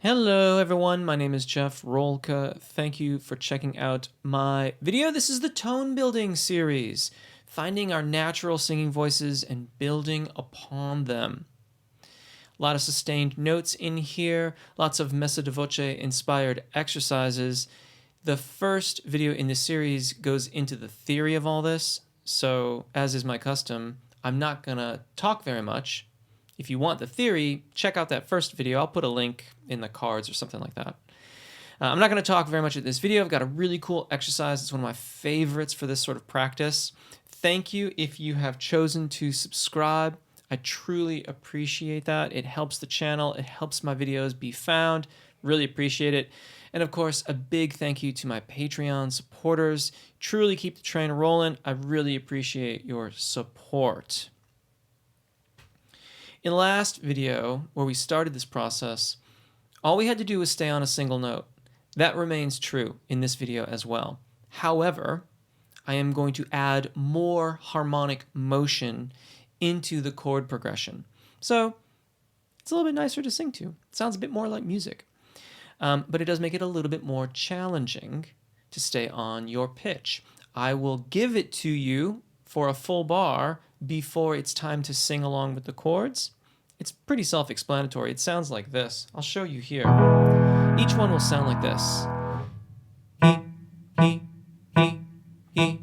Hello everyone, my name is Jeff Rolka. Thank you for checking out my video. This is the tone building series, finding our natural singing voices and building upon them. A lot of sustained notes in here, lots of messa di voce inspired exercises. The first video in this series goes into the theory of all this, so as is my custom, I'm not gonna talk very much. If you want the theory, check out that first video. I'll put a link in the cards or something like that. I'm not going to talk very much in this video. I've got a really cool exercise. It's one of my favorites for this sort of practice. Thank you if you have chosen to subscribe. I truly appreciate that. It helps the channel. It helps my videos be found. Really appreciate it. And of course, a big thank you to my Patreon supporters. Truly keep the train rolling. I really appreciate your support. In the last video, where we started this process, all we had to do was stay on a single note. That remains true in this video as well. However, I am going to add more harmonic motion into the chord progression. So it's a little bit nicer to sing to. It sounds a bit more like music. But it does make it a little bit more challenging to stay on your pitch. I will give it to you for a full bar before it's time to sing along with the chords. It's pretty self-explanatory. It sounds like this. I'll show you here. Each one will sound like this. He, he, he.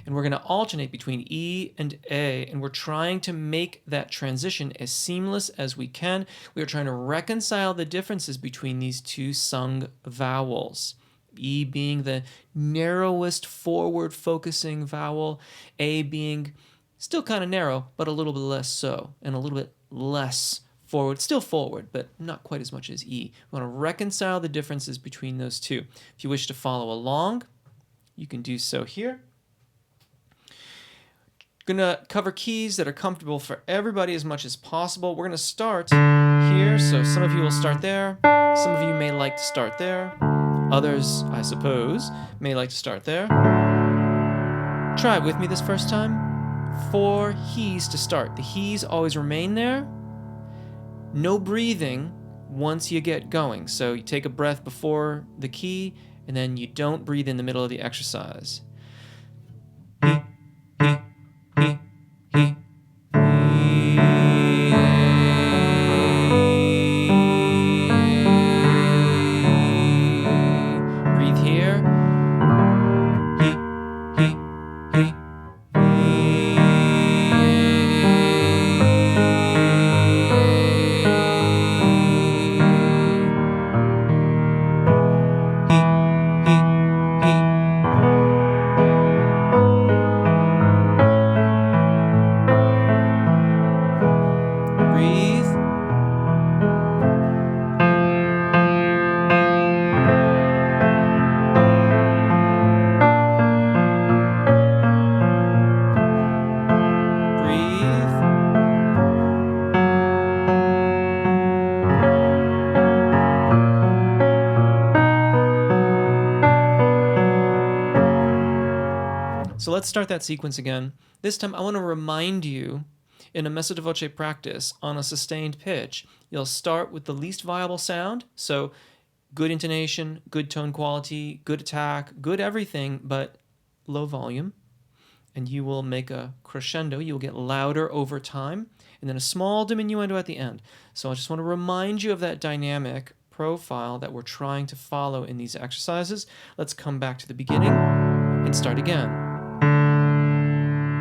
And we're going to alternate between E and A, and we're trying to make that transition as seamless as we can. We are trying to reconcile the differences between these two sung vowels. E being the narrowest forward-focusing vowel, A being still kind of narrow, but a little bit less so, and a little bit less forward, still forward, but not quite as much as E. We want to reconcile the differences between those two. If you wish to follow along, you can do so here. Gonna cover keys that are comfortable for everybody as much as possible. We're gonna start here, so some of you will start there. Some of you may like to start there. Others, I suppose, may like to start there. Try it with me this first time. 4 he's to start. The he's always remain there. No breathing once you get going. So you take a breath before the key, and then you don't breathe in the middle of the exercise. So let's start that sequence again. This time I want to remind you, in a messa di voce practice on a sustained pitch, you'll start with the least viable sound, so good intonation, good tone quality, good attack, good everything, but low volume. And you will make a crescendo, you'll get louder over time, and then a small diminuendo at the end. So I just want to remind you of that dynamic profile that we're trying to follow in these exercises. Let's come back to the beginning and start again.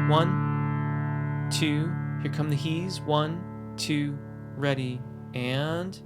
1, 2, here come the he's. 1, 2, ready, and...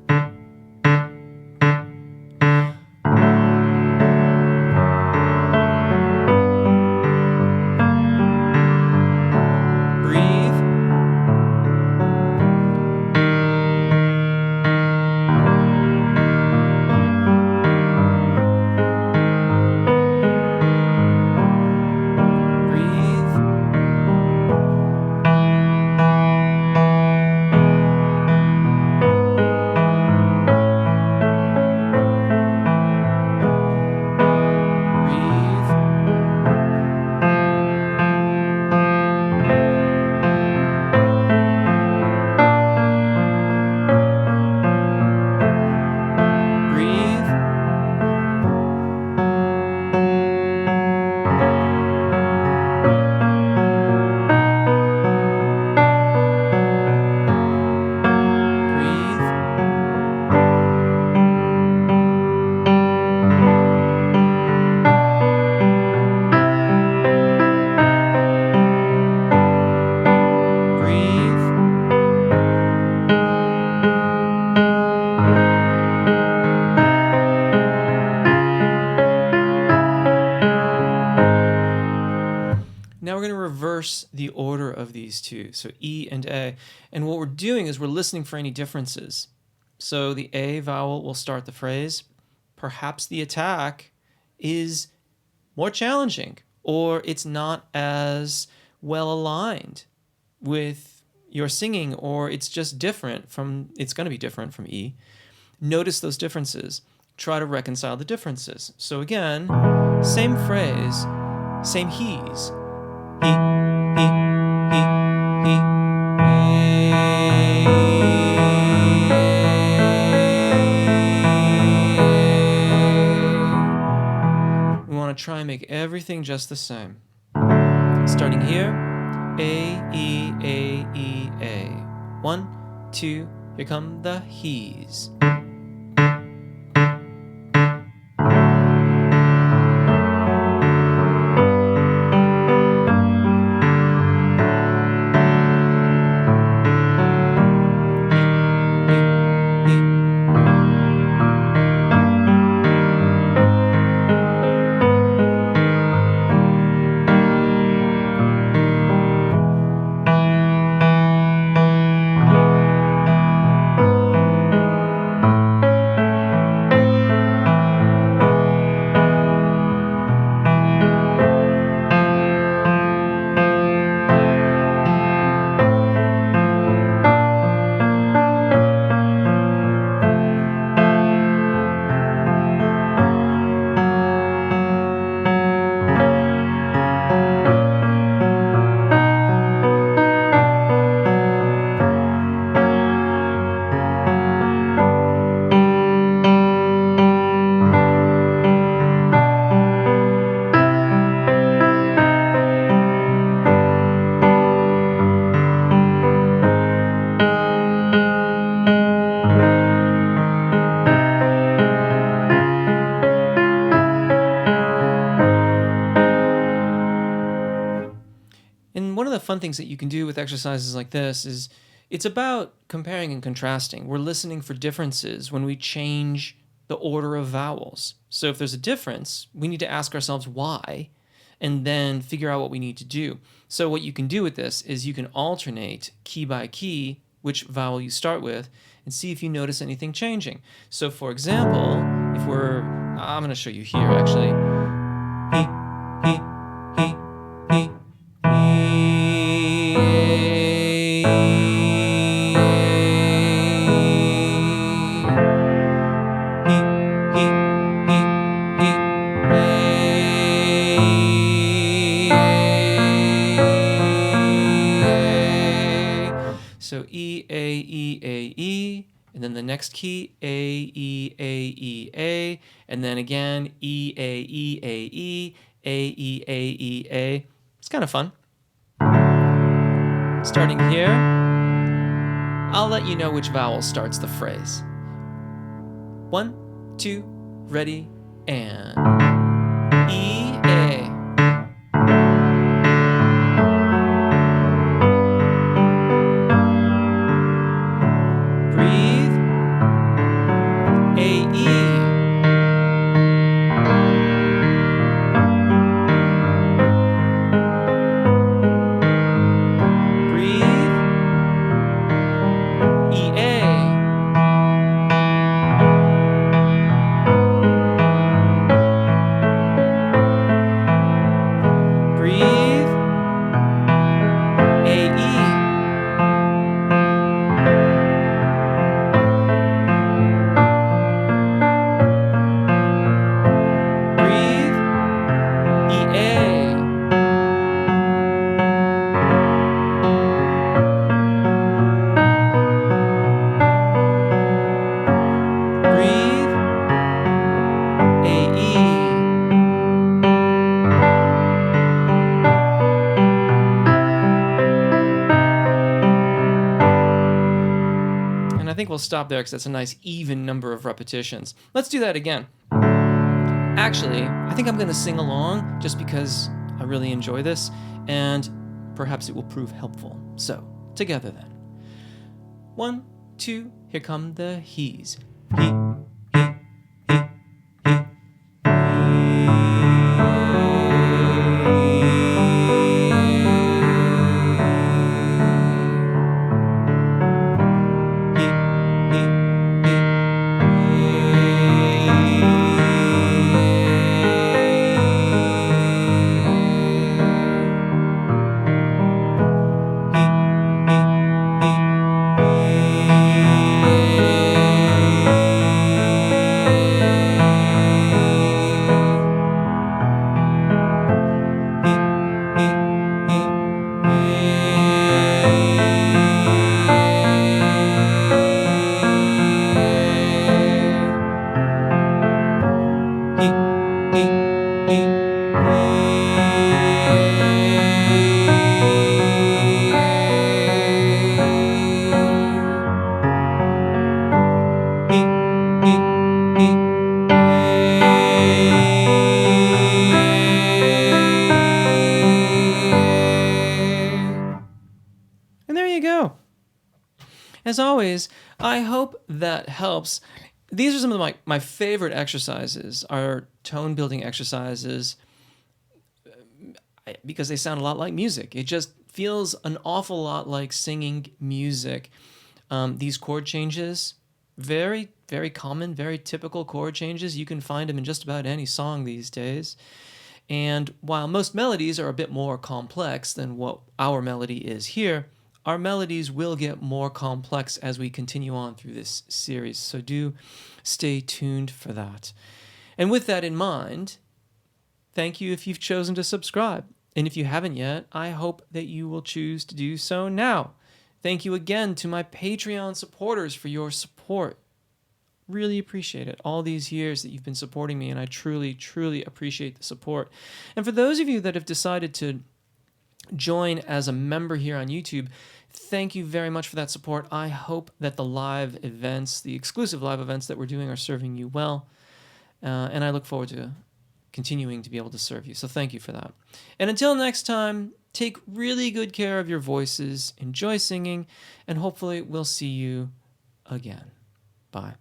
Now we're going to reverse the order of these two, so E and A. And what we're doing is we're listening for any differences. So the A vowel will start the phrase. Perhaps the attack is more challenging, or it's not as well aligned with your singing, or it's just different from, it's going to be different from E. Notice those differences. Try to reconcile the differences. So again, same phrase, same he's. He, we want to try and make everything just the same. Starting here, A, E, A, E, A. 1, 2, here come the he's. And one of the fun things that you can do with exercises like this is it's about comparing and contrasting. We're listening for differences when we change the order of vowels. So if there's a difference, we need to ask ourselves why and then figure out what we need to do. So what you can do with this is you can alternate key by key which vowel you start with and see if you notice anything changing. So for example, if I'm going to show you here actually. So E, A, E, A, E, and then the next key, A, E, A, E, A, and then again, E, A, E, A, E, A, E, A, E, A. It's kind of fun. Starting here, I'll let you know which vowel starts the phrase. 1, 2, ready, and E, A. I think we'll stop there because that's a nice even number of repetitions. Let's do that again. Actually, I think I'm going to sing along just because I really enjoy this, and perhaps it will prove helpful. So, together then. 1, 2, here come the he's. He. As always, I hope that helps. These are some of my favorite exercises, are tone building exercises, because they sound a lot like music. It just feels an awful lot like singing music. These chord changes, very, very common, very typical chord changes. You can find them in just about any song these days. And while most melodies are a bit more complex than what our melody is here, our melodies will get more complex as we continue on through this series. So do stay tuned for that. And with that in mind, thank you if you've chosen to subscribe. And if you haven't yet, I hope that you will choose to do so now. Thank you again to my Patreon supporters for your support. Really appreciate it. All these years that you've been supporting me, and I truly, truly appreciate the support. And for those of you that have decided to join as a member here on YouTube, thank you very much for that support. I hope that the live events, the exclusive live events that we're doing, are serving you well. And I look forward to continuing to be able to serve you. So thank you for that. And until next time, take really good care of your voices, enjoy singing, and hopefully we'll see you again. Bye.